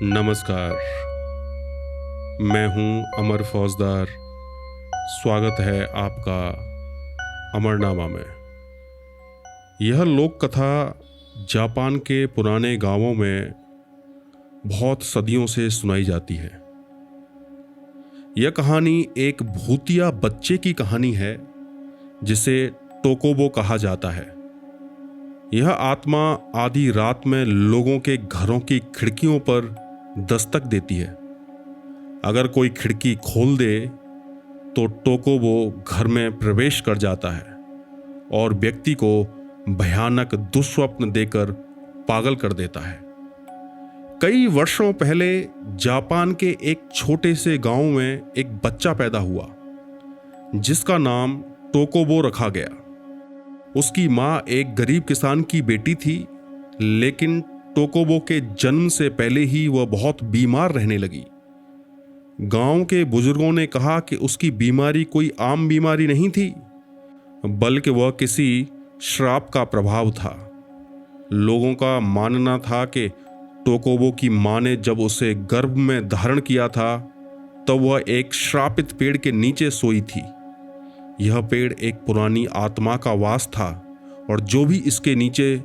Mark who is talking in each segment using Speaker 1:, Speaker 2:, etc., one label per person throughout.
Speaker 1: नमस्कार। मैं हूं अमर फौजदार। स्वागत है आपका अमरनामा में। यह लोक कथा जापान के पुराने गांवों में बहुत सदियों से सुनाई जाती है। यह कहानी एक भूतिया बच्चे की कहानी है जिसे टोकोबो कहा जाता है। यह आत्मा आधी रात में लोगों के घरों की खिड़कियों पर दस्तक देती है। अगर कोई खिड़की खोल दे तो टोकोबो घर में प्रवेश कर जाता है और व्यक्ति को भयानक दुस्वप्न देकर पागल कर देता है। कई वर्षों पहले जापान के एक छोटे से गांव में एक बच्चा पैदा हुआ जिसका नाम टोकोबो रखा गया। उसकी मां एक गरीब किसान की बेटी थी, लेकिन टोकोबो के जन्म से पहले ही वह बहुत बीमार रहने लगी। गांव के बुजुर्गों ने कहा कि उसकी बीमारी कोई आम बीमारी नहीं थी, बल्कि वह किसी श्राप का प्रभाव था। लोगों का मानना था कि टोकोबो की मां ने जब उसे गर्भ में धारण किया था तब वह एक श्रापित पेड़ के नीचे सोई थी। यह पेड़ एक पुरानी आत्मा का वास था और जो भी इसके नीचे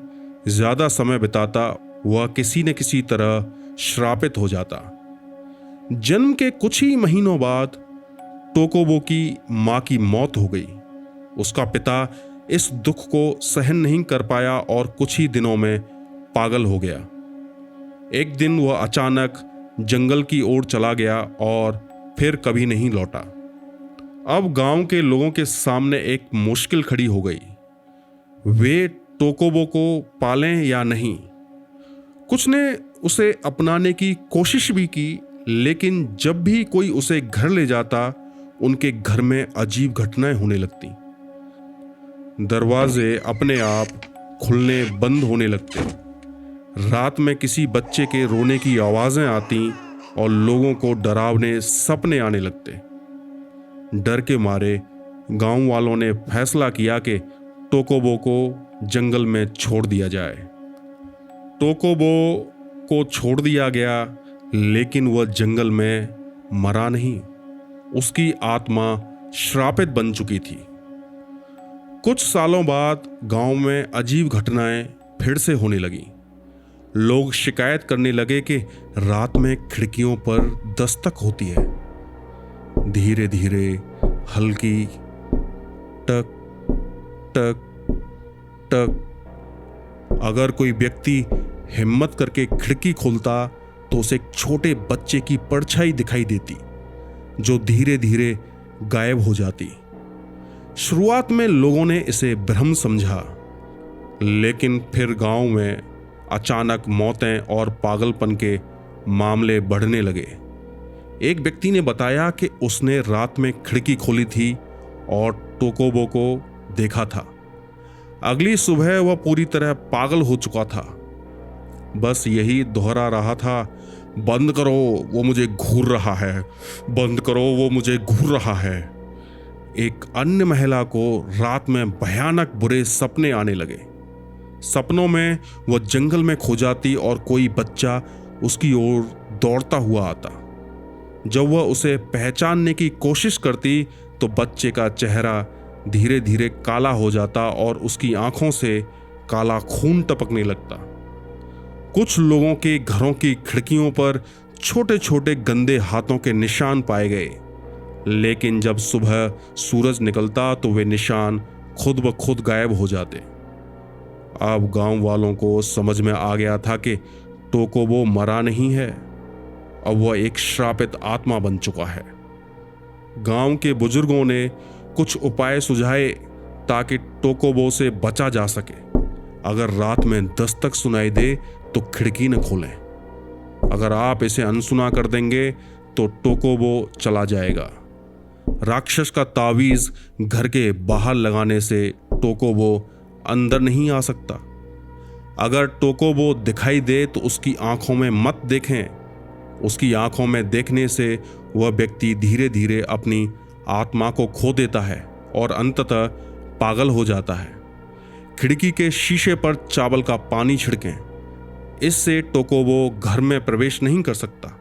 Speaker 1: ज्यादा समय बिताता वह किसी न किसी तरह श्रापित हो जाता। जन्म के कुछ ही महीनों बाद टोकोबो की मां की मौत हो गई। उसका पिता इस दुख को सहन नहीं कर पाया और कुछ ही दिनों में पागल हो गया। एक दिन वह अचानक जंगल की ओर चला गया और फिर कभी नहीं लौटा। अब गांव के लोगों के सामने एक मुश्किल खड़ी हो गई। वे टोकोबो को पालें या नहीं। कुछ ने उसे अपनाने की कोशिश भी की, लेकिन जब भी कोई उसे घर ले जाता उनके घर में अजीब घटनाएं होने लगती। दरवाजे अपने आप खुलने बंद होने लगते। रात में किसी बच्चे के रोने की आवाजें आती और लोगों को डरावने सपने आने लगते। डर के मारे गांव वालों ने फैसला किया कि टोकोबो को जंगल में छोड़ दिया जाए। टोकोबो को छोड़ दिया गया, लेकिन वह जंगल में मरा नहीं। उसकी आत्मा श्रापित बन चुकी थी। कुछ सालों बाद गांव में अजीब घटनाएं फिर से होने लगी। लोग शिकायत करने लगे कि रात में खिड़कियों पर दस्तक होती है। धीरे धीरे हल्की टक टक टक। अगर कोई व्यक्ति हिम्मत करके खिड़की खोलता तो उसे एक छोटे बच्चे की परछाई दिखाई देती जो धीरे धीरे गायब हो जाती। शुरुआत में लोगों ने इसे भ्रम समझा, लेकिन फिर गांव में अचानक मौतें और पागलपन के मामले बढ़ने लगे। एक व्यक्ति ने बताया कि उसने रात में खिड़की खोली थी और टोकोबो को देखा था। अगली सुबह वह पूरी तरह पागल हो चुका था। बस यही दोहरा रहा था, बंद करो वो मुझे घूर रहा है, बंद करो वो मुझे घूर रहा है। एक अन्य महिला को रात में भयानक बुरे सपने आने लगे। सपनों में वह जंगल में खो जाती और कोई बच्चा उसकी ओर दौड़ता हुआ आता। जब वह उसे पहचानने की कोशिश करती तो बच्चे का चेहरा धीरे धीरे काला हो जाता और उसकी आंखों से काला खून टपकने लगता। कुछ लोगों के घरों की खिड़कियों पर छोटे छोटे गंदे हाथों के निशान पाए गए, लेकिन जब सुबह सूरज निकलता तो वे निशान खुद ब खुद गायब हो जाते। अब गांव वालों को समझ में आ गया था कि टोकोबो मरा नहीं है, अब वह एक श्रापित आत्मा बन चुका है। गांव के बुजुर्गों ने कुछ उपाय सुझाए ताकि टोकोबो से बचा जा सके। अगर रात में दस्तक सुनाई दे तो खिड़की न खोलें। अगर आप इसे अनसुना कर देंगे तो टोकोबो चला जाएगा। राक्षस का तावीज घर के बाहर लगाने से टोकोबो अंदर नहीं आ सकता। अगर टोकोबो दिखाई दे तो उसकी आंखों में मत देखें। उसकी आंखों में देखने से वह व्यक्ति धीरे धीरे अपनी आत्मा को खो देता है और अंततः पागल हो जाता है। खिड़की के शीशे पर चावल का पानी छिड़कें। इससे टोकोबो घर में प्रवेश नहीं कर सकता।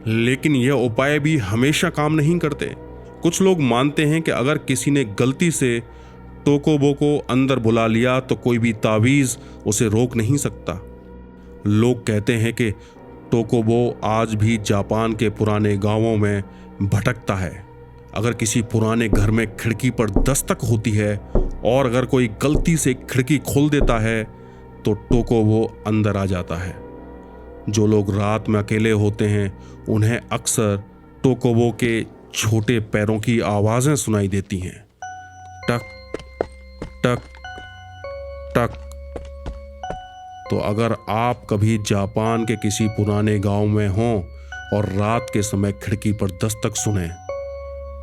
Speaker 1: लेकिन यह उपाय भी हमेशा काम नहीं करते। कुछ लोग मानते हैं कि अगर किसी ने गलती से टोकोबो को अंदर बुला लिया तो कोई भी तावीज़ उसे रोक नहीं सकता। लोग कहते हैं कि टोकोबो आज भी जापान के पुराने गांवों में भटकता है। अगर किसी पुराने घर में खिड़की पर दस्तक होती है और अगर कोई गलती से खिड़की खोल देता है तो टोकोबो अंदर आ जाता है। जो लोग रात में अकेले होते हैं उन्हें अक्सर टोकोबो के छोटे पैरों की आवाज़ें सुनाई देती हैं, टक टक टक। तो अगर आप कभी जापान के किसी पुराने गांव में हों और रात के समय खिड़की पर दस्तक सुने,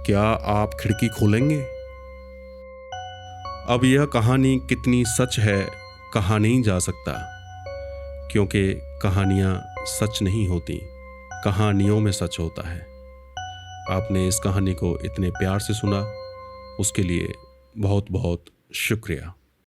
Speaker 1: क्या आप खिड़की खोलेंगे? अब यह कहानी कितनी सच है कहा नहीं जा सकता, क्योंकि कहानियां सच नहीं होती, कहानियों में सच होता है। आपने इस कहानी को इतने प्यार से सुना, उसके लिए बहुत बहुत शुक्रिया।